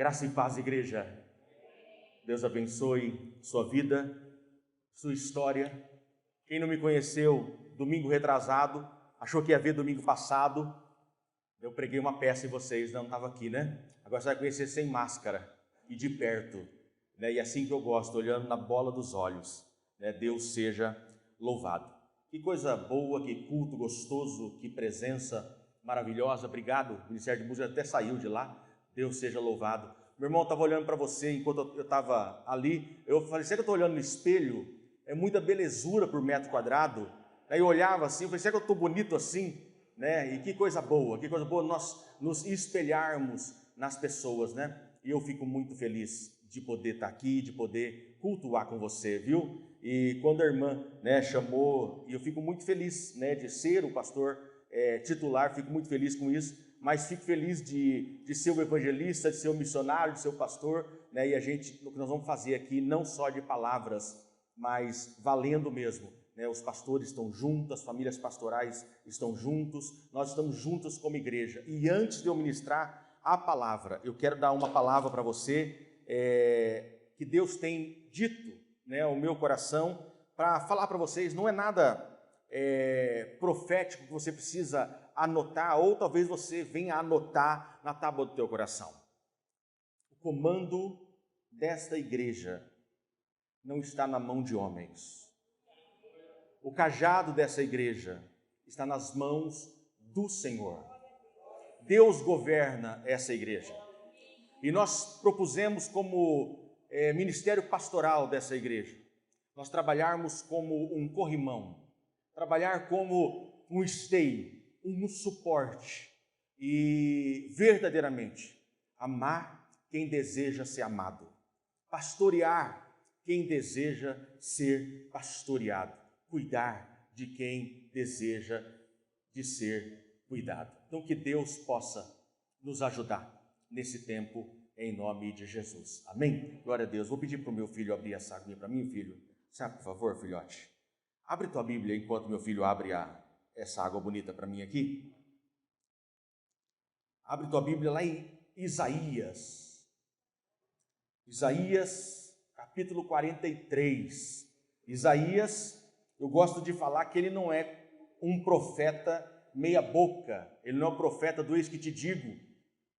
Graça e paz, igreja. Deus abençoe sua vida, sua história. Quem não me conheceu domingo retrasado, achou que ia ver domingo passado, eu preguei uma peça em vocês, não estava aqui, né? Agora você vai conhecer sem máscara e de perto, né? E assim que eu gosto, olhando na bola dos olhos, né? Deus seja louvado. Que coisa boa, que culto gostoso, que presença maravilhosa. Obrigado, o Ministério de Música até saiu de lá. Deus seja louvado. Meu irmão estava olhando para você enquanto eu estava ali. Eu falei, será que eu estou olhando no espelho? É muita belezura por metro quadrado. Aí eu olhava assim, eu falei, será que eu estou bonito assim? Né? E que coisa boa nós nos espelharmos nas pessoas, né? E eu fico muito feliz de poder estar aqui, de poder cultuar com você, viu? E quando a irmã, né, chamou, e eu fico muito feliz, né, de ser o pastor titular, fico muito feliz com isso. Mas fico feliz de ser o evangelista, de ser o missionário, de ser o pastor, né? E o que nós vamos fazer aqui, não só de palavras, mas valendo mesmo, né? Os pastores estão juntos, as famílias pastorais estão juntos, nós estamos juntos como igreja. E antes de eu ministrar a palavra, eu quero dar uma palavra para você, que Deus tem dito, né, ao meu coração, para falar para vocês. Não é nada profético que você precisa anotar, ou talvez você venha anotar na tábua do teu coração. O comando desta igreja não está na mão de homens. O cajado dessa igreja está nas mãos do Senhor. Deus governa essa igreja. E nós propusemos como ministério pastoral dessa igreja, nós trabalharmos como um corrimão, trabalhar como um esteio, um suporte e verdadeiramente amar quem deseja ser amado, pastorear quem deseja ser pastoreado, cuidar de quem deseja de ser cuidado. Então que Deus possa nos ajudar nesse tempo em nome de Jesus. Amém? Glória a Deus. Vou pedir para o meu filho abrir essa aguinha para mim, filho. Sabe, por favor, filhote? Abre tua Bíblia enquanto meu filho abre essa água bonita para mim aqui. Abre tua Bíblia lá em Isaías. Isaías, capítulo 43. Isaías, eu gosto de falar que ele não é um profeta meia boca. Ele não é um profeta do eis que te digo.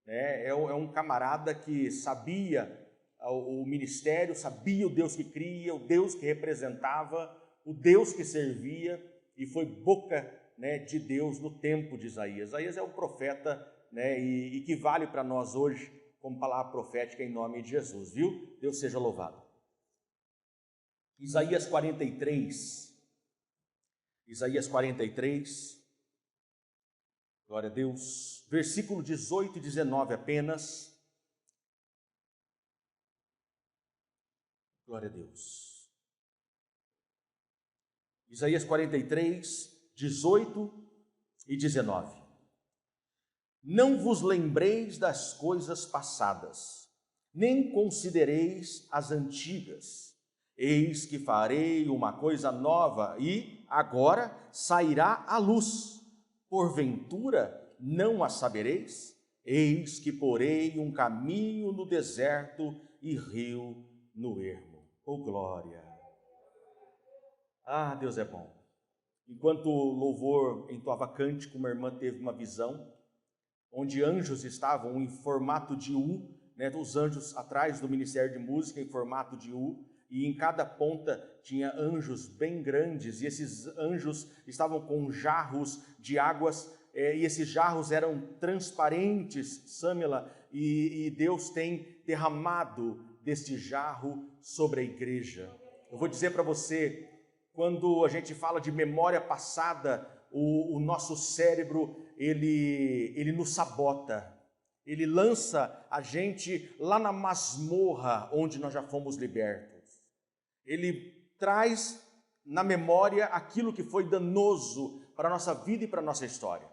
É um camarada que sabia o ministério, sabia o Deus que cria, o Deus que representava, o Deus que servia, e foi boca, né, de Deus no tempo de Isaías. Isaías é um profeta, né, e que vale para nós hoje como palavra profética em nome de Jesus, viu? Deus seja louvado. Isaías 43, glória a Deus, versículo 18 e 19 apenas. Glória a Deus. Isaías 43, 18 e 19. Não vos lembreis das coisas passadas, nem considereis as antigas. Eis que farei uma coisa nova e agora sairá à luz. Porventura não a sabereis? Eis que porei um caminho no deserto e rio no ermo. Oh, glória! Ah, Deus é bom. Enquanto o louvor entoava cântico, uma irmã teve uma visão onde anjos estavam em formato de U, né? Os anjos atrás do Ministério de Música em formato de U, e em cada ponta tinha anjos bem grandes, e esses anjos estavam com jarros de águas, e esses jarros eram transparentes, Sâmela, e Deus tem derramado deste jarro sobre a igreja. Eu vou dizer para você, quando a gente fala de memória passada, o nosso cérebro, ele nos sabota, ele lança a gente lá na masmorra onde nós já fomos libertos. Ele traz na memória aquilo que foi danoso para a nossa vida e para a nossa história.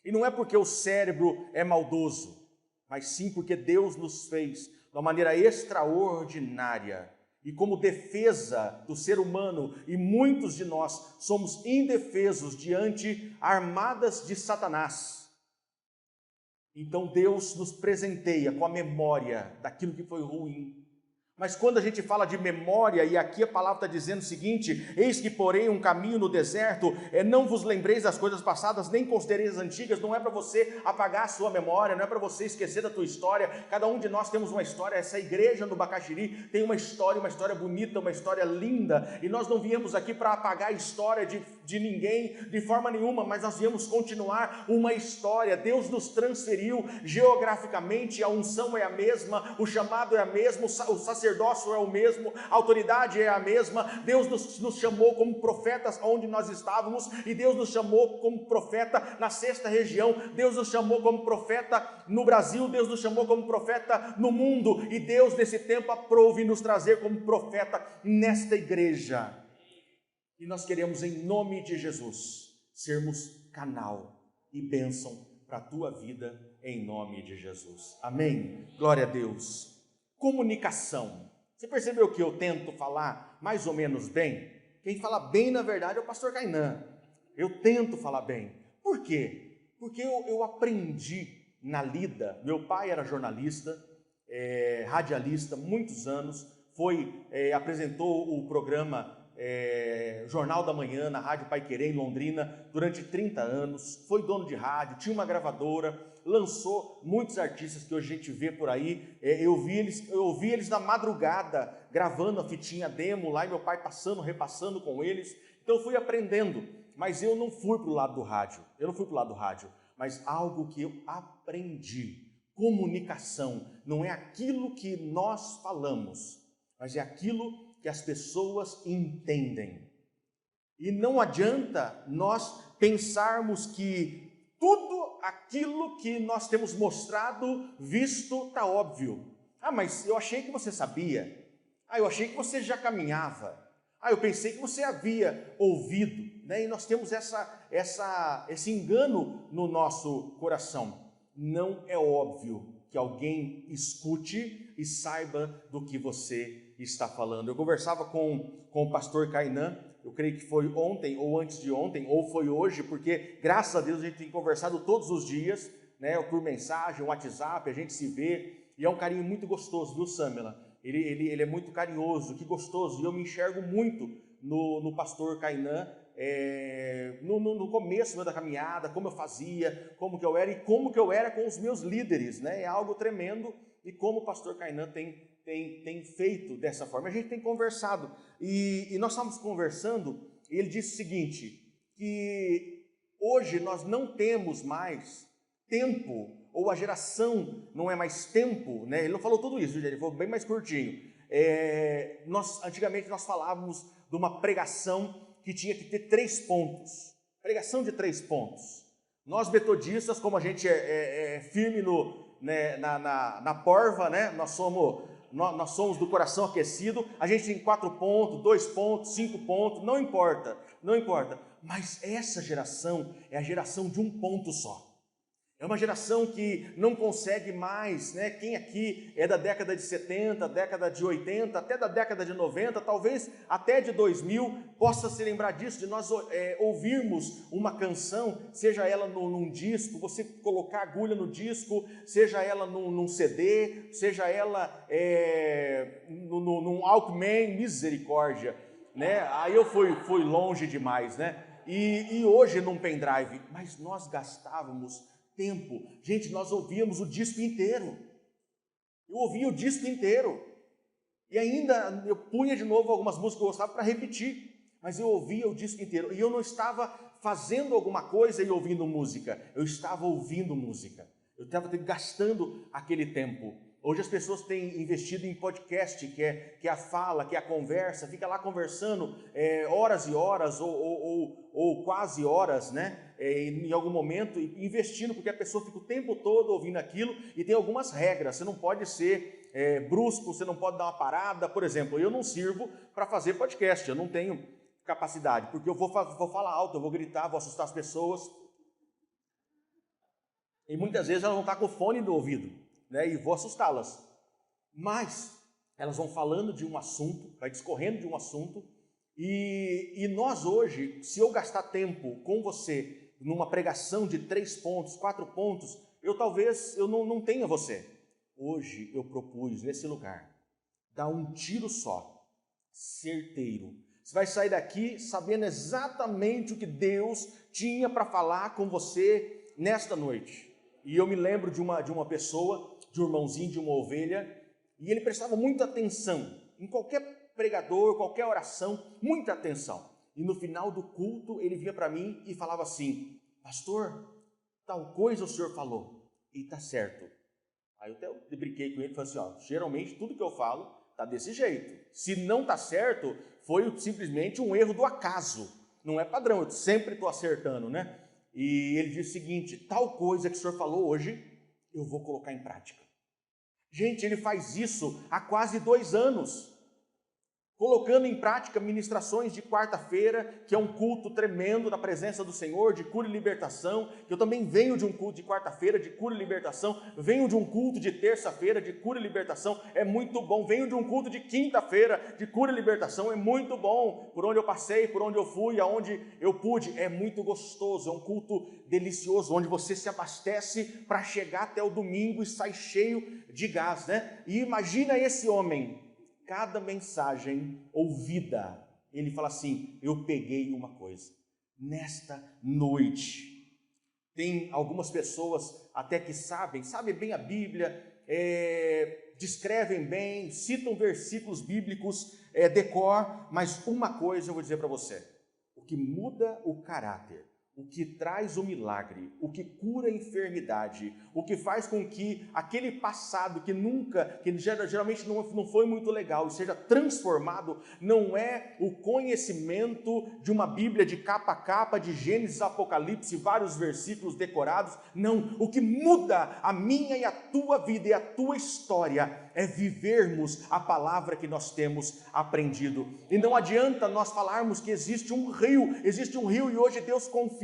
E não é porque o cérebro é maldoso, mas sim porque Deus nos fez de uma maneira extraordinária. E como defesa do ser humano, e muitos de nós somos indefesos diante armadas de Satanás. Então Deus nos presenteia com a memória daquilo que foi ruim. Mas quando a gente fala de memória, e aqui a palavra está dizendo o seguinte: eis que porém um caminho no deserto, não vos lembreis das coisas passadas, nem considereis as antigas. Não é para você apagar a sua memória, não é para você esquecer da tua história. Cada um de nós temos uma história. Essa igreja no Bacaxiri tem uma história bonita, uma história linda, e nós não viemos aqui para apagar a história de ninguém, de forma nenhuma, mas nós viemos continuar uma história. Deus nos transferiu geograficamente, a unção é a mesma, o chamado é a mesma, o sacerdócio é o mesmo, a autoridade é a mesma. Deus nos chamou como profetas onde nós estávamos, e Deus nos chamou como profeta na sexta região, Deus nos chamou como profeta no Brasil, Deus nos chamou como profeta no mundo, e Deus nesse tempo aprove nos trazer como profeta nesta igreja. E nós queremos, em nome de Jesus, sermos canal e bênção para a tua vida, em nome de Jesus. Amém? Glória a Deus. Comunicação. Você percebeu que eu tento falar mais ou menos bem? Quem fala bem, na verdade, é o pastor Kainan. Eu tento falar bem. Por quê? Porque eu aprendi na lida. Meu pai era jornalista, radialista, muitos anos. Apresentou o programa Jornal da Manhã na Rádio Paiquerê, em Londrina, durante 30 anos. Foi dono de rádio, tinha uma gravadora, lançou muitos artistas que hoje a gente vê por aí. Eu ouvi eles na madrugada, gravando a fitinha demo lá, e meu pai passando, repassando com eles. Então eu fui aprendendo, mas eu não fui para o lado do rádio. Mas algo que eu aprendi: comunicação não é aquilo que nós falamos, mas é aquilo que as pessoas entendem. E não adianta nós pensarmos que tudo aquilo que nós temos mostrado, visto, está óbvio. Mas eu achei que você sabia. Eu achei que você já caminhava. Eu pensei que você havia ouvido. E nós temos esse engano no nosso coração. Não é óbvio que alguém escute e saiba do que você está falando. Eu conversava com o pastor Kainan, eu creio que foi ontem, ou antes de ontem, ou foi hoje, porque graças a Deus a gente tem conversado todos os dias, por mensagem, WhatsApp, a gente se vê, e é um carinho muito gostoso, viu, Samela? Ele é muito carinhoso, que gostoso, e eu me enxergo muito no pastor Kainan, no começo da caminhada, como eu fazia, como que eu era, e como que eu era com os meus líderes, É algo tremendo, e como o pastor Kainan tem feito dessa forma. A gente tem conversado, e nós estávamos conversando, e ele disse o seguinte, que hoje nós não temos mais tempo, ou a geração não é mais tempo, Ele não falou tudo isso, ele falou bem mais curtinho. Antigamente nós falávamos de uma pregação que tinha que ter 3 pontos, pregação de 3 pontos. Nós metodistas, como a gente é firme na porva, nós somos do coração aquecido, a gente tem 4 pontos, 2 pontos, 5 pontos, não importa, mas essa geração é a geração de um ponto só. É uma geração que não consegue mais, Quem aqui é da década de 70, década de 80, até da década de 90, talvez até de 2000, possa se lembrar disso, de nós ouvirmos uma canção, seja ela num disco, você colocar agulha no disco, seja ela num CD, seja ela num Walkman, misericórdia, Aí eu fui longe demais, E hoje num pendrive, mas nós gastávamos tempo. Gente, nós ouvíamos o disco inteiro. Eu ouvia o disco inteiro. E ainda eu punha de novo algumas músicas que eu gostava para repetir. Mas eu ouvia o disco inteiro. E eu não estava fazendo alguma coisa e ouvindo música. Eu estava ouvindo música. Eu estava gastando aquele tempo. Hoje as pessoas têm investido em podcast, que é a fala, que é a conversa, fica lá conversando horas e horas, ou quase horas, em algum momento, investindo, porque a pessoa fica o tempo todo ouvindo aquilo, e tem algumas regras, você não pode ser brusco, você não pode dar uma parada. Por exemplo, eu não sirvo para fazer podcast, eu não tenho capacidade, porque eu vou falar alto, eu vou gritar, vou assustar as pessoas, e muitas vezes elas vão estar com o fone do ouvido, e vou assustá-las, mas elas vão falando de um assunto, vai discorrendo de um assunto, e nós hoje, se eu gastar tempo com você numa pregação de 3 pontos, 4 pontos, talvez não tenha você. Hoje eu propus nesse lugar, dar um tiro só, certeiro. Você vai sair daqui sabendo exatamente o que Deus tinha para falar com você nesta noite. E eu me lembro de uma pessoa, de um irmãozinho, de uma ovelha, e ele prestava muita atenção em qualquer pregador, qualquer oração, muita atenção. E no final do culto ele vinha para mim e falava assim: pastor, tal coisa o senhor falou, e está certo. Aí eu até brinquei com ele e falei assim: geralmente tudo que eu falo está desse jeito. Se não está certo, foi simplesmente um erro do acaso. Não é padrão, eu sempre estou acertando, né? E ele disse o seguinte: tal coisa que o senhor falou hoje, eu vou colocar em prática. Gente, ele faz isso há quase 2 anos. Colocando em prática ministrações de quarta-feira, que é um culto tremendo na presença do Senhor, de cura e libertação, que eu também venho de um culto de quarta-feira, de cura e libertação, venho de um culto de terça-feira, de cura e libertação, é muito bom, venho de um culto de quinta-feira, de cura e libertação, é muito bom, por onde eu passei, por onde eu fui, aonde eu pude, é muito gostoso, é um culto delicioso, onde você se abastece para chegar até o domingo e sai cheio de gás, né? E imagina esse homem, cada mensagem ouvida, ele fala assim: eu peguei uma coisa, nesta noite. Tem algumas pessoas até que sabem bem a Bíblia, descrevem bem, citam versículos bíblicos, decor, mas uma coisa eu vou dizer para você: o que muda o caráter, o que traz o milagre, o que cura a enfermidade, o que faz com que aquele passado que geralmente não foi muito legal, seja transformado, não é o conhecimento de uma Bíblia de capa a capa, de Gênesis a Apocalipse, vários versículos decorados. Não, o que muda a minha e a tua vida e a tua história é vivermos a palavra que nós temos aprendido. E não adianta nós falarmos que existe um rio, e hoje Deus confirma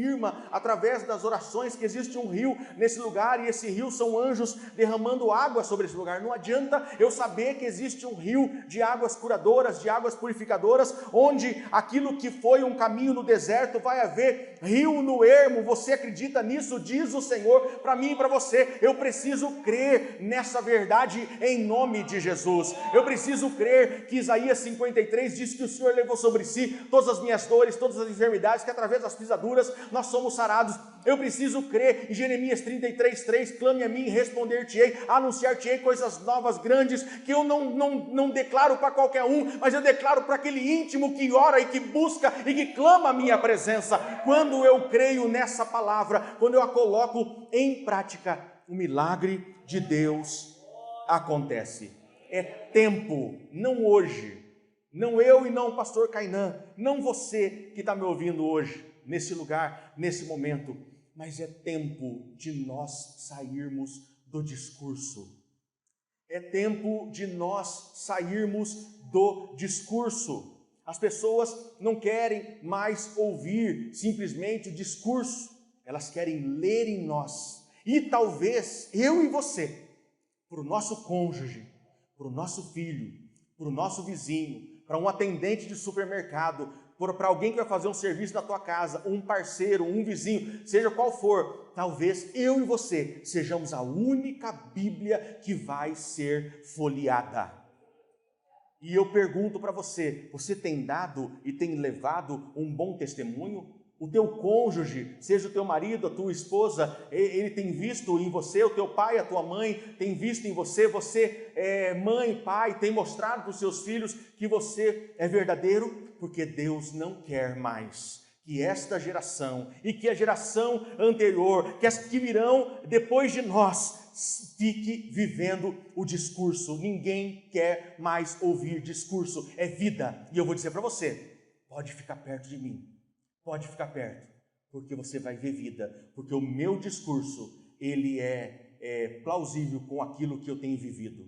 através das orações que existe um rio nesse lugar, e esse rio são anjos derramando água sobre esse lugar. Não adianta eu saber que existe um rio de águas curadoras, de águas purificadoras, onde aquilo que foi um caminho no deserto vai haver rio no ermo. Você acredita nisso? Diz o Senhor para mim e para você. Eu preciso crer nessa verdade em nome de Jesus. Eu preciso crer que Isaías 53 diz que o Senhor levou sobre si todas as minhas dores, todas as enfermidades, que através das pisaduras nós somos sarados. Eu preciso crer em Jeremias 33:3, clame a mim e responder-te-ei, anunciar-te-ei coisas novas, grandes, que eu não declaro para qualquer um, mas eu declaro para aquele íntimo que ora e que busca e que clama a minha presença. Quando eu creio nessa palavra, quando eu a coloco em prática, o milagre de Deus acontece. É tempo, não hoje, não eu e não o pastor Cainã, não você que está me ouvindo hoje, nesse lugar, nesse momento, mas é tempo de nós sairmos do discurso. É tempo de nós sairmos do discurso. As pessoas não querem mais ouvir simplesmente o discurso, elas querem ler em nós. E talvez eu e você, para o nosso cônjuge, para o nosso filho, para o nosso vizinho, para um atendente de supermercado, para alguém que vai fazer um serviço na tua casa, um parceiro, um vizinho, seja qual for, talvez eu e você sejamos a única Bíblia que vai ser folheada. E eu pergunto para você, você tem dado e tem levado um bom testemunho? O teu cônjuge, seja o teu marido, a tua esposa, ele tem visto em você, o teu pai, a tua mãe tem visto em você, mãe, pai, tem mostrado para os seus filhos que você é verdadeiro? Porque Deus não quer mais que esta geração e que a geração anterior, que as que virão depois de nós, fique vivendo o discurso. Ninguém quer mais ouvir discurso, é vida. E eu vou dizer para você, pode ficar perto de mim. Pode ficar perto, porque você vai ver vida, porque o meu discurso, ele é plausível com aquilo que eu tenho vivido.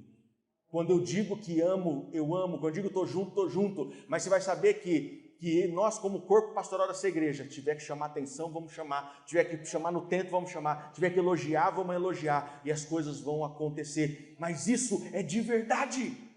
Quando eu digo que amo, eu amo, quando eu digo estou junto, mas você vai saber que nós, como corpo pastoral dessa igreja, tiver que chamar atenção, vamos chamar, tiver que chamar no tento, vamos chamar, tiver que elogiar, vamos elogiar, e as coisas vão acontecer, mas isso é de verdade.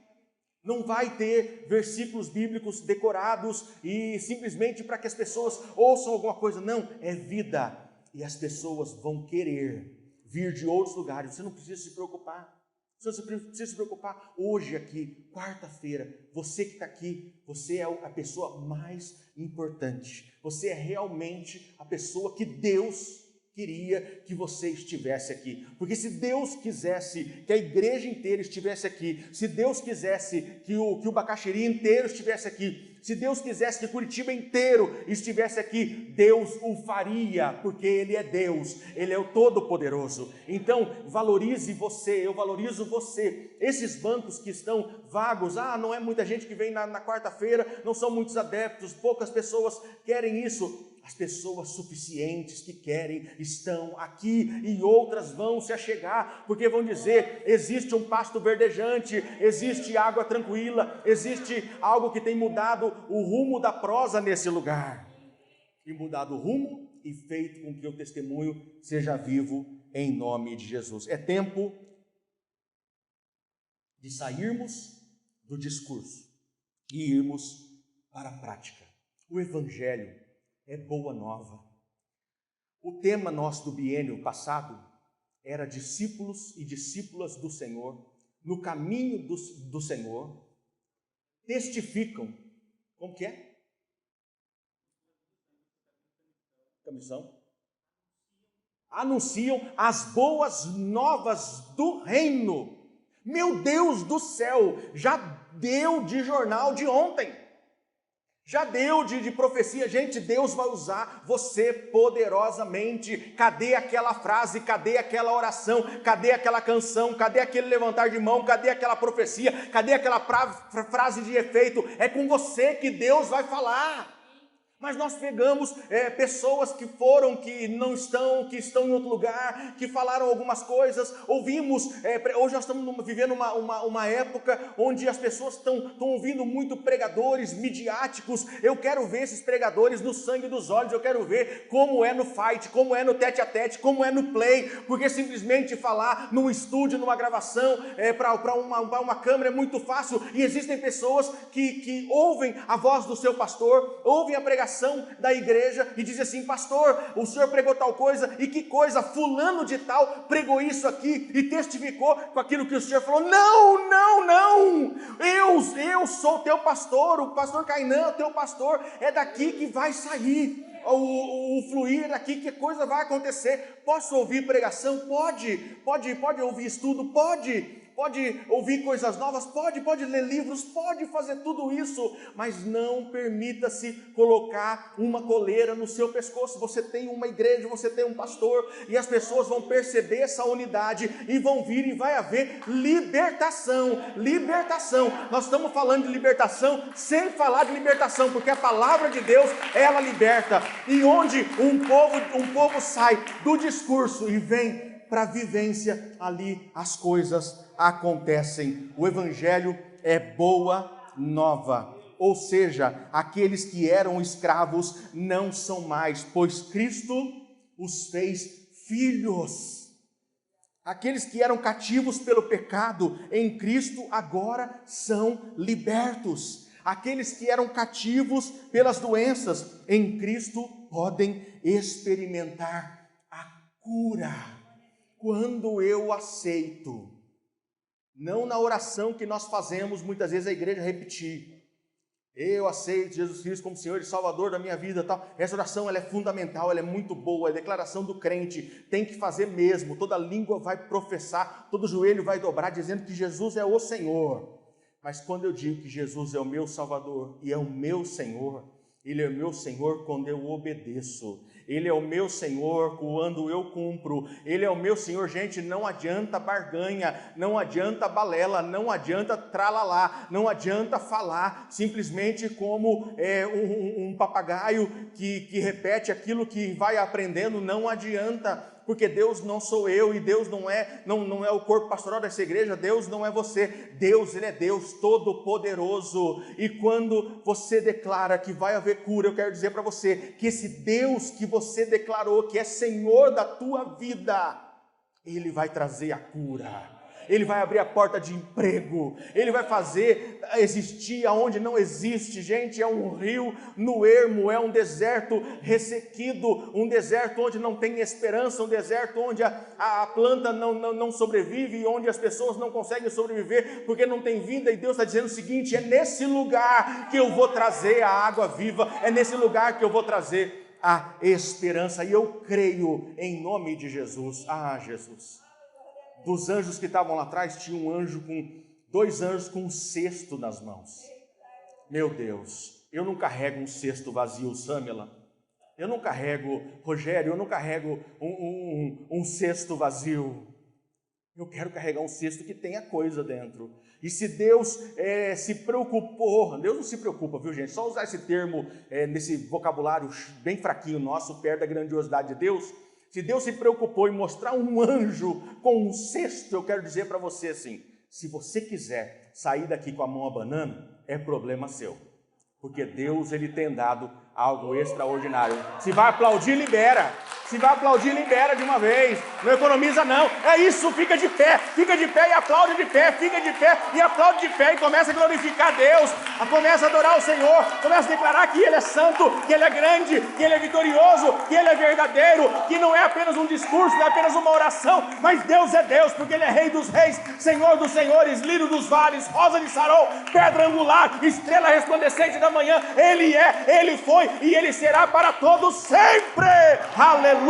Não vai ter versículos bíblicos decorados e simplesmente para que as pessoas ouçam alguma coisa. Não, é vida. E as pessoas vão querer vir de outros lugares. Você não precisa se preocupar. Você precisa se preocupar. Hoje aqui, quarta-feira, você que está aqui, você é a pessoa mais importante. Você é realmente a pessoa que Deus queria que você estivesse aqui. Porque se Deus quisesse que a igreja inteira estivesse aqui, se Deus quisesse que o Bacaxiri inteiro estivesse aqui, se Deus quisesse que Curitiba inteiro estivesse aqui, Deus o faria, porque Ele é Deus, Ele é o Todo-Poderoso. Então, valorize você, eu valorizo você. Esses bancos que estão vagos, não é muita gente que vem na quarta-feira, não são muitos adeptos, poucas pessoas querem isso. As pessoas suficientes que querem estão aqui e outras vão se achegar, porque vão dizer, existe um pasto verdejante, existe água tranquila, existe algo que tem mudado o rumo da prosa nesse lugar. E mudado o rumo e feito com que o testemunho seja vivo em nome de Jesus. É tempo de sairmos do discurso e irmos para a prática. O Evangelho é boa nova. O tema nosso do biênio passado era discípulos e discípulas do Senhor, no caminho do Senhor, testificam, como que é? Comissão. Anunciam as boas novas do reino. Meu Deus do céu, já deu de jornal de ontem. Já deu de profecia, gente, Deus vai usar você poderosamente. Cadê aquela frase, cadê aquela oração, cadê aquela canção, cadê aquele levantar de mão, cadê aquela profecia, cadê aquela frase de efeito? É com você que Deus vai falar. Mas nós pegamos pessoas que foram, que não estão, que estão em outro lugar, que falaram algumas coisas, ouvimos, hoje nós estamos vivendo uma época onde as pessoas estão ouvindo muito pregadores midiáticos. Eu quero ver esses pregadores no sangue dos olhos, eu quero ver como é no fight, como é no tete a tete, como é no play, porque simplesmente falar num estúdio, numa gravação, para uma câmera é muito fácil, e existem pessoas que ouvem a voz do seu pastor, ouvem a pregação da igreja e diz assim, pastor, o senhor pregou tal coisa, e que coisa, fulano de tal pregou isso aqui e testificou com aquilo que o senhor falou. Não, eu sou teu pastor, o pastor Cainã, teu pastor, é daqui que vai sair o fluir, é daqui que a coisa vai acontecer. Posso ouvir pregação? Pode ouvir estudo? Pode ouvir coisas novas, pode ler livros, pode fazer tudo isso, mas não permita-se colocar uma coleira no seu pescoço. Você tem uma igreja, você tem um pastor, e as pessoas vão perceber essa unidade e vão vir, e vai haver libertação. Nós estamos falando de libertação sem falar de libertação, porque a palavra de Deus, ela liberta. E onde um povo sai do discurso e vem para a vivência, ali as coisas acontecem. O Evangelho é boa nova, ou seja, aqueles que eram escravos não são mais, pois Cristo os fez filhos. Aqueles que eram cativos pelo pecado, em Cristo agora são libertos. Aqueles que eram cativos pelas doenças, em Cristo podem experimentar a cura. Quando eu aceito, não na oração que nós fazemos, muitas vezes a igreja repetir, eu aceito Jesus Cristo como Senhor e Salvador da minha vida, tal. Essa oração ela é fundamental, ela é muito boa, é a declaração do crente, tem que fazer mesmo, toda língua vai professar, todo joelho vai dobrar, dizendo que Jesus é o Senhor. Mas quando eu digo que Jesus é o meu Salvador e é o meu Senhor, Ele é o meu Senhor quando eu obedeço, Ele é o meu Senhor quando eu cumpro, Ele é o meu Senhor. Gente, não adianta barganha, não adianta balela, não adianta tralalá, não adianta falar simplesmente como um papagaio que repete aquilo que vai aprendendo, não adianta. Porque Deus não sou eu, e Deus não é o corpo pastoral dessa igreja, Deus não é você, Deus, Ele é Deus Todo-Poderoso. E quando você declara que vai haver cura, eu quero dizer para você, que esse Deus que você declarou, que é Senhor da tua vida, Ele vai trazer a cura. Ele vai abrir a porta de emprego, Ele vai fazer existir aonde não existe. Gente, é um rio no ermo, é um deserto ressequido, um deserto onde não tem esperança, um deserto onde a planta não sobrevive e onde as pessoas não conseguem sobreviver porque não tem vida. E Deus está dizendo o seguinte: é nesse lugar que eu vou trazer a água viva, é nesse lugar que eu vou trazer a esperança. E eu creio em nome de Jesus. Jesus. Dos anjos que estavam lá atrás, tinha dois anjos com um cesto nas mãos. Meu Deus, eu não carrego um cesto vazio, Samela. Eu não carrego, Rogério, eu não carrego um cesto vazio. Eu quero carregar um cesto que tenha coisa dentro. E se Deus se preocupou, Deus não se preocupa, viu, gente? Só usar esse termo nesse vocabulário bem fraquinho nosso, perto da grandiosidade de Deus. Se Deus se preocupou em mostrar um anjo com um cesto, eu quero dizer para você assim: se você quiser sair daqui com a mão abanando, é problema seu. Porque Deus, Ele tem dado algo extraordinário. Se vai aplaudir, libera. Se vai aplaudir, libera de uma vez. Não economiza não. É isso, fica de pé e aplaude de pé, fica de pé e aplaude de pé e começa a glorificar Deus. Começa a adorar o Senhor, começa a declarar que Ele é santo, que Ele é grande, que Ele é vitorioso, que Ele é verdadeiro, que não é apenas um discurso, não é apenas uma oração, mas Deus é Deus, porque Ele é Rei dos reis, Senhor dos senhores, lírio dos vales, rosa de Sarol, pedra angular, estrela resplandecente da manhã. Ele é, Ele foi e Ele será para todos sempre. Aleluia!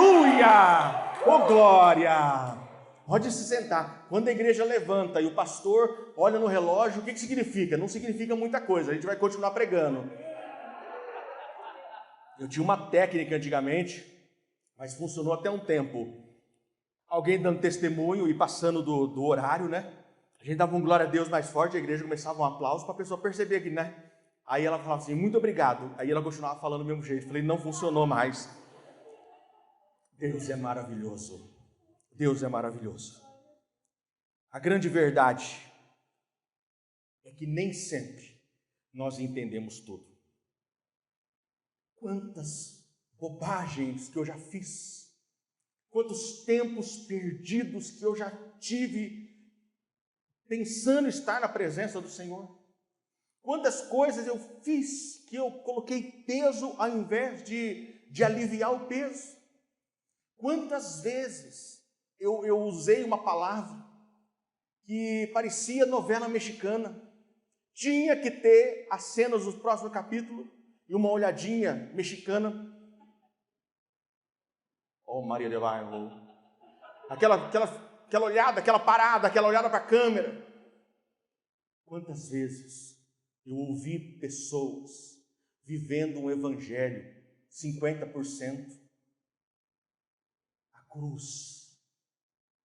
Oh, glória! Pode se sentar. Quando a igreja levanta e o pastor olha no relógio, o que significa? Não significa muita coisa, a gente vai continuar pregando. Eu tinha uma técnica antigamente, mas funcionou até um tempo. Alguém dando testemunho e passando do horário, né? A gente dava um glória a Deus mais forte, a igreja começava um aplauso para a pessoa perceber que, né? Aí ela falava assim, muito obrigado. Aí ela continuava falando do mesmo jeito. Falei, não funcionou mais. Deus é maravilhoso. Deus é maravilhoso. A grande verdade é que nem sempre nós entendemos tudo. Quantas bobagens que eu já fiz, quantos tempos perdidos que eu já tive pensando estar na presença do Senhor. Quantas coisas eu fiz que eu coloquei peso ao invés de aliviar o peso. Quantas vezes eu usei uma palavra que parecia novela mexicana. Tinha que ter as cenas do próximo capítulo e uma olhadinha mexicana. Oh, Maria de Bairro. Aquela olhada, aquela parada, aquela olhada para a câmera. Quantas vezes eu ouvi pessoas vivendo um evangelho 50%. A cruz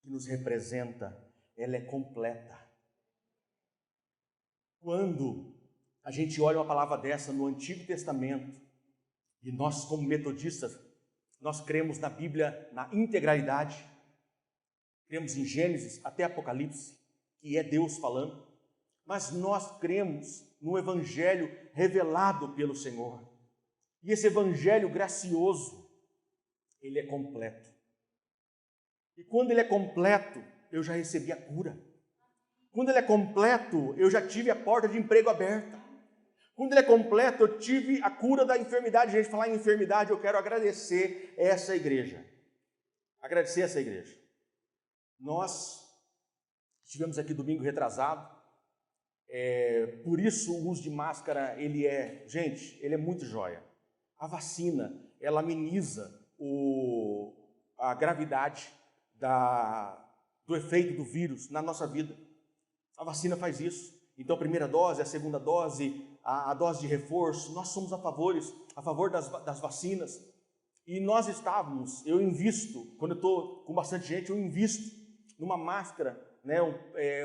que nos representa, ela é completa. Quando a gente olha uma palavra dessa no Antigo Testamento, e nós como metodistas, nós cremos na Bíblia na integralidade, cremos em Gênesis até Apocalipse, que é Deus falando, mas nós cremos no Evangelho revelado pelo Senhor. E esse Evangelho gracioso, ele é completo. E quando ele é completo, eu já recebi a cura. Quando ele é completo, eu já tive a porta de emprego aberta. Quando ele é completo, eu tive a cura da enfermidade. Gente, falar em enfermidade, eu quero agradecer essa igreja. Agradecer essa igreja. Nós estivemos aqui domingo retrasado. Por isso o uso de máscara, ele é muito joia. A vacina, ela ameniza a gravidade do efeito do vírus na nossa vida. A vacina faz isso. Então, a primeira dose, a segunda dose, a dose de reforço, nós somos a favor das vacinas. E nós eu invisto, quando eu estou com bastante gente, eu invisto numa máscara, né,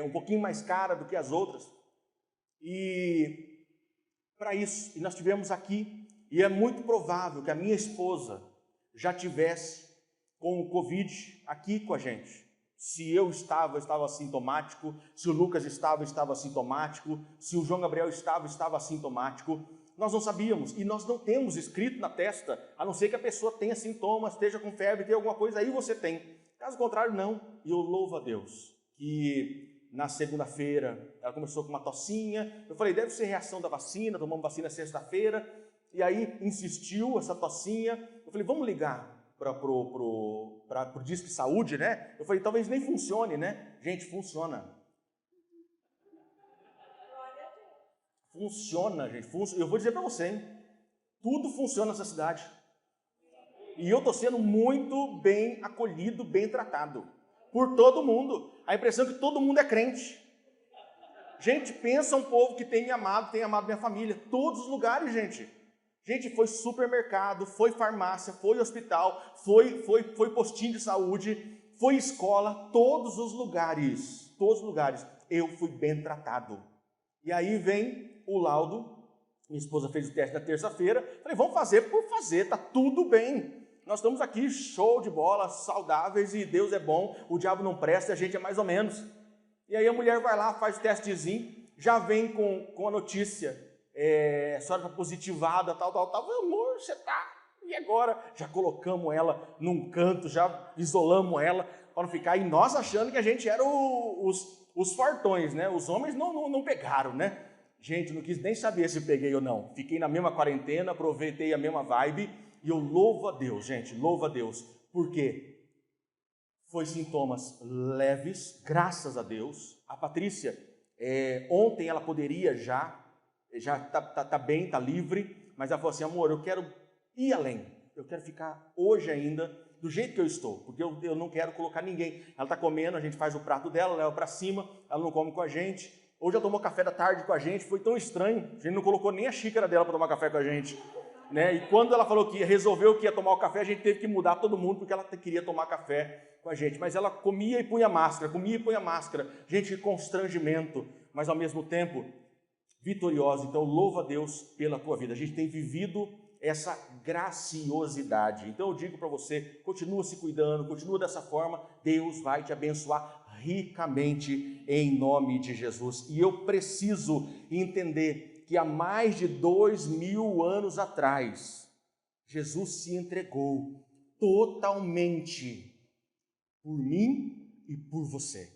um pouquinho mais cara do que as outras. E para isso, e nós tivemos aqui, e é muito provável que a minha esposa já tivesse com o Covid aqui com a gente. Se eu estava assintomático, se o Lucas estava assintomático, se o João Gabriel estava assintomático. Nós não sabíamos, e nós não temos escrito na testa, a não ser que a pessoa tenha sintomas, esteja com febre, tenha alguma coisa, aí você tem. Caso contrário, não. E eu louvo a Deus que na segunda-feira ela começou com uma tossinha. Eu falei, deve ser reação da vacina, tomamos vacina sexta-feira. E aí insistiu essa tossinha. Eu falei, vamos ligar para o Disque Saúde, né? Eu falei, talvez nem funcione, né? Gente, funciona. Funciona, gente. Eu vou dizer para você, hein? Tudo funciona nessa cidade. E eu estou sendo muito bem acolhido, bem tratado. Por todo mundo. A impressão é que todo mundo é crente. Gente, pensa um povo que tem amado minha família. Todos os lugares, gente. Gente, foi supermercado, foi farmácia, foi hospital, foi postinho de saúde, foi escola, todos os lugares. Eu fui bem tratado. E aí vem o laudo. Minha esposa fez o teste na terça-feira. Falei, vamos fazer por fazer, tá tudo bem. Nós estamos aqui, show de bola, saudáveis, e Deus é bom, o diabo não presta, a gente é mais ou menos. E aí a mulher vai lá, faz o testezinho, já vem com a notícia, a senhora está positivada, tal. Amor, você tá, e agora? Já colocamos ela num canto, já isolamos ela, para não ficar, e nós achando que a gente era os fortões, né? Os homens não pegaram, né? Gente, não quis nem saber se peguei ou não. Fiquei na mesma quarentena, aproveitei a mesma vibe, e eu louvo a Deus, gente, louvo a Deus. Por quê? Foi sintomas leves, graças a Deus. A Patrícia, ontem ela poderia já tá bem, tá livre, mas ela falou assim, amor, eu quero ir além. Eu quero ficar hoje ainda do jeito que eu estou, porque eu não quero colocar ninguém. Ela está comendo, a gente faz o prato dela, leva para cima, ela não come com a gente. Hoje ela tomou café da tarde com a gente, foi tão estranho, a gente não colocou nem a xícara dela para tomar café com a gente. Né? E quando ela falou que resolveu que ia tomar o café, a gente teve que mudar todo mundo, porque ela queria tomar café com a gente. Mas ela comia e punha máscara, Gente, constrangimento, mas ao mesmo tempo vitoriosa. Então, louva a Deus pela tua vida. A gente tem vivido essa graciosidade. Então, eu digo para você, continua se cuidando, continua dessa forma, Deus vai te abençoar ricamente em nome de Jesus. E eu preciso entender que há mais de 2000 anos atrás, Jesus se entregou totalmente por mim e por você.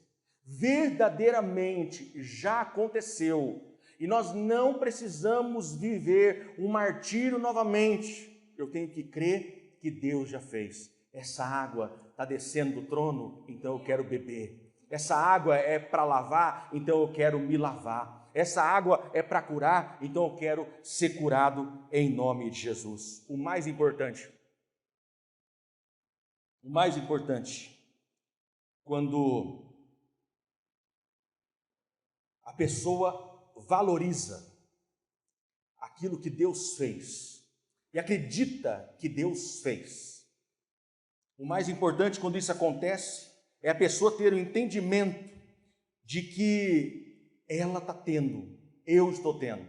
Verdadeiramente já aconteceu. E nós não precisamos viver um martírio novamente. Eu tenho que crer que Deus já fez. Essa água está descendo do trono, então eu quero beber. Essa água é para lavar, então eu quero me lavar. Essa água é para curar, então eu quero ser curado em nome de Jesus. O mais importante, quando a pessoa valoriza aquilo que Deus fez e acredita que Deus fez. O mais importante quando isso acontece é a pessoa ter o entendimento de que ela está tendo, eu estou tendo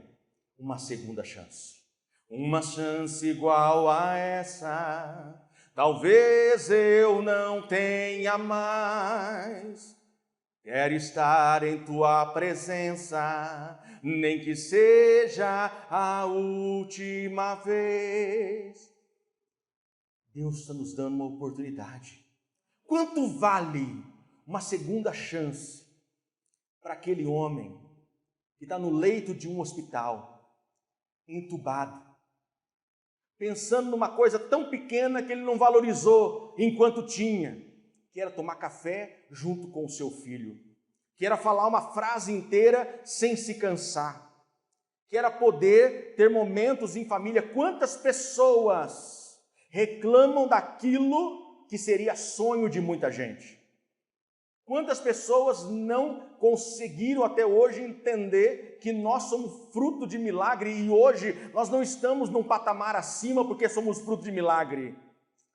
uma segunda chance. Uma chance igual a essa, talvez eu não tenha mais. Quero estar em tua presença, nem que seja a última vez. Deus está nos dando uma oportunidade. Quanto vale uma segunda chance para aquele homem que está no leito de um hospital, entubado, pensando numa coisa tão pequena que ele não valorizou enquanto tinha, que era tomar café junto com o seu filho, que era falar uma frase inteira sem se cansar, que era poder ter momentos em família. Quantas pessoas reclamam daquilo que seria sonho de muita gente? Quantas pessoas não conseguiram até hoje entender que nós somos fruto de milagre e hoje nós não estamos num patamar acima porque somos fruto de milagre.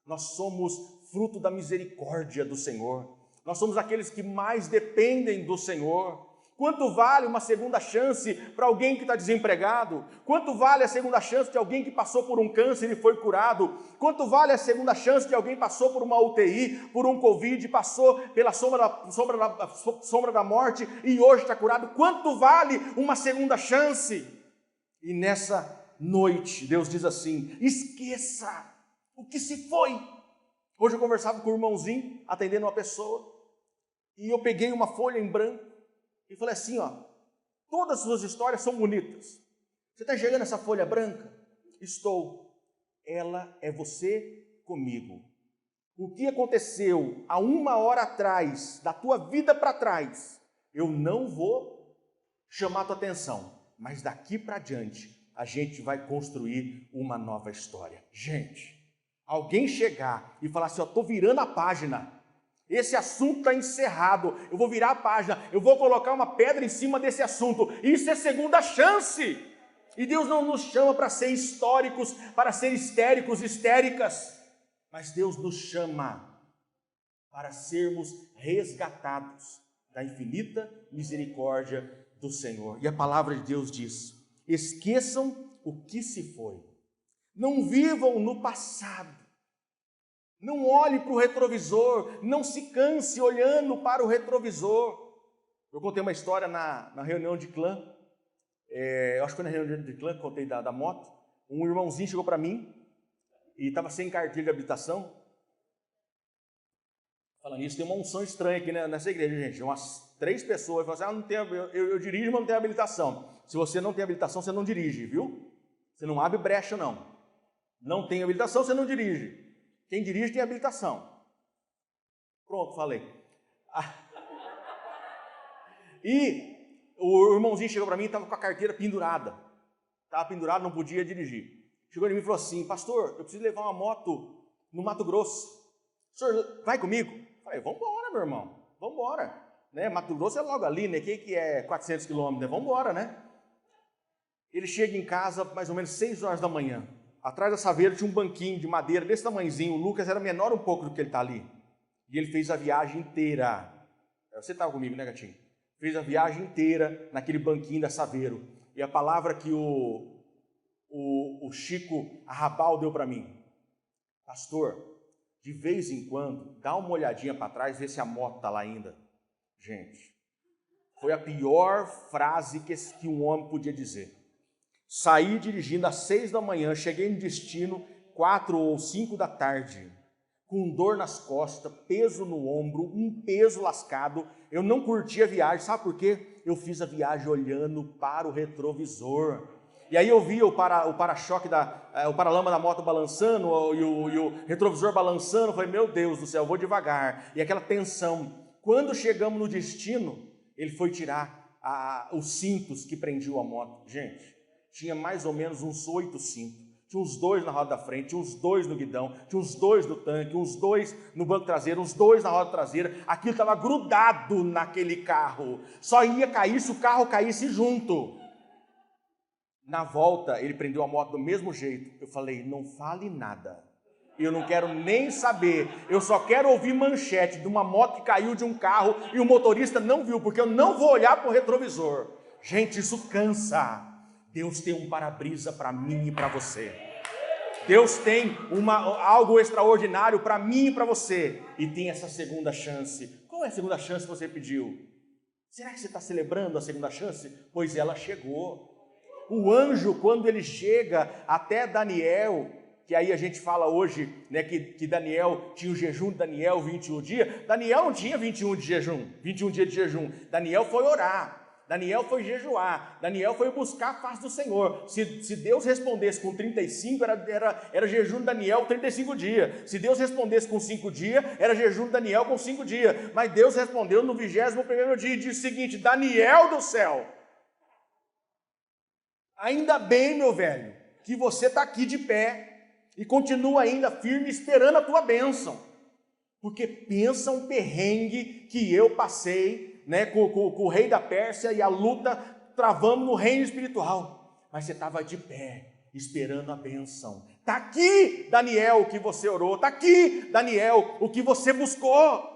Nós somos fruto da misericórdia do Senhor. Nós somos aqueles que mais dependem do Senhor. Quanto vale uma segunda chance para alguém que está desempregado? Quanto vale a segunda chance de alguém que passou por um câncer e foi curado? Quanto vale a segunda chance de alguém que passou por uma UTI, por um Covid, passou pela sombra da morte e hoje está curado? Quanto vale uma segunda chance? E nessa noite, Deus diz assim, esqueça o que se foi. Hoje eu conversava com um irmãozinho, atendendo uma pessoa, e eu peguei uma folha em branco, E falei assim, ó, todas as suas histórias são bonitas. Você está enxergando essa folha branca? Estou. Ela é você comigo. O que aconteceu há 1 hora atrás, da tua vida para trás, eu não vou chamar a tua atenção, mas daqui para diante, a gente vai construir uma nova história. Gente, alguém chegar e falar assim, ó, estou virando a página, esse assunto está encerrado, eu vou virar a página, eu vou colocar uma pedra em cima desse assunto, isso é segunda chance. E Deus não nos chama para ser históricos, para ser histéricos, histéricas, mas Deus nos chama para sermos resgatados da infinita misericórdia do Senhor. E a palavra de Deus diz, esqueçam o que se foi, não vivam no passado, não olhe para o retrovisor, não se canse olhando para o retrovisor. Eu contei uma história na reunião de clã, eu acho que foi na reunião de clã que contei da moto, um irmãozinho chegou para mim e estava sem carteira de habilitação. Falando nisso, tem uma unção estranha aqui nessa igreja, gente, umas 3 pessoas, falaram assim, eu dirijo, mas não tenho habilitação. Se você não tem habilitação, você não dirige, viu? Você não abre brecha, não. Não tem habilitação, você não dirige. Quem dirige tem habilitação. Pronto, falei. E o irmãozinho chegou para mim e estava com a carteira pendurada. Estava pendurado, não podia dirigir. Chegou em mim e falou assim, pastor, eu preciso levar uma moto no Mato Grosso. O senhor vai comigo? Falei, vamos embora, meu irmão, vamos embora. Né? Mato Grosso é logo ali, né? Que é 400 quilômetros, vamos embora, né? Ele chega em casa mais ou menos 6 horas da manhã. Atrás da saveira tinha um banquinho de madeira desse tamanhozinho. O Lucas era menor um pouco do que ele está ali. E ele fez a viagem inteira. Você estava comigo, né, gatinho? Fez a viagem inteira naquele banquinho da Saveiro. E a palavra que o Chico Arrabal deu para mim. Pastor, de vez em quando, dá uma olhadinha para trás, vê se a moto está lá ainda. Gente, foi a pior frase que um homem podia dizer. Saí dirigindo às 6 da manhã, cheguei no destino 4 ou 5 da tarde, com dor nas costas, peso no ombro, um peso lascado. Eu não curti a viagem, sabe por quê? Eu fiz a viagem olhando para o retrovisor. E aí eu vi o para-choque, o paralama da moto balançando e o retrovisor balançando. Falei, meu Deus do céu, eu vou devagar. E aquela tensão. Quando chegamos no destino, ele foi tirar os cintos que prendiam a moto. Gente, tinha mais ou menos uns 8 cintos. Tinha uns 2 na roda da frente, tinha uns 2 no guidão, tinha uns 2 no tanque, uns 2 no banco traseiro, uns 2 na roda traseira. Aquilo estava grudado naquele carro. Só ia cair se o carro caísse junto. Na volta, ele prendeu a moto do mesmo jeito. Eu falei, não fale nada. Eu não quero nem saber. Eu só quero ouvir manchete de uma moto que caiu de um carro e o motorista não viu, porque eu não vou olhar para o retrovisor. Gente, isso cansa. Deus tem um para-brisa para mim e para você. Deus tem algo extraordinário para mim e para você. E tem essa segunda chance. Qual é a segunda chance que você pediu? Será que você está celebrando a segunda chance? Pois ela chegou. O anjo, quando ele chega até Daniel, que aí a gente fala hoje, né, que Daniel tinha o jejum de Daniel 21 dias. Daniel não tinha 21 dias de jejum. Daniel foi orar. Daniel foi jejuar, Daniel foi buscar a face do Senhor. Se Deus respondesse com 35, era jejum de Daniel 35 dias. Se Deus respondesse com 5 dias, era jejum de Daniel com 5 dias. Mas Deus respondeu no 21º dia e disse o seguinte, Daniel do céu, ainda bem, meu velho, que você está aqui de pé e continua ainda firme esperando a tua bênção. Porque pensa um perrengue que eu passei, né, com o rei da Pérsia e a luta travando no reino espiritual. Mas você estava de pé, esperando a bênção. Está aqui, Daniel, o que você orou. Está aqui, Daniel, o que você buscou.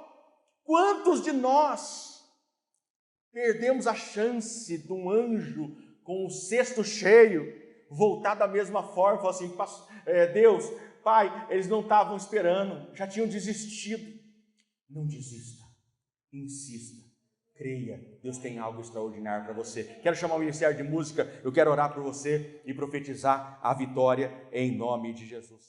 Quantos de nós perdemos a chance de um anjo com o cesto cheio voltar da mesma forma? Falar assim, Deus, Pai, eles não estavam esperando, já tinham desistido. Não desista, insista. Creia, Deus tem algo extraordinário para você. Quero chamar o Ministério de Música, eu quero orar por você e profetizar a vitória em nome de Jesus.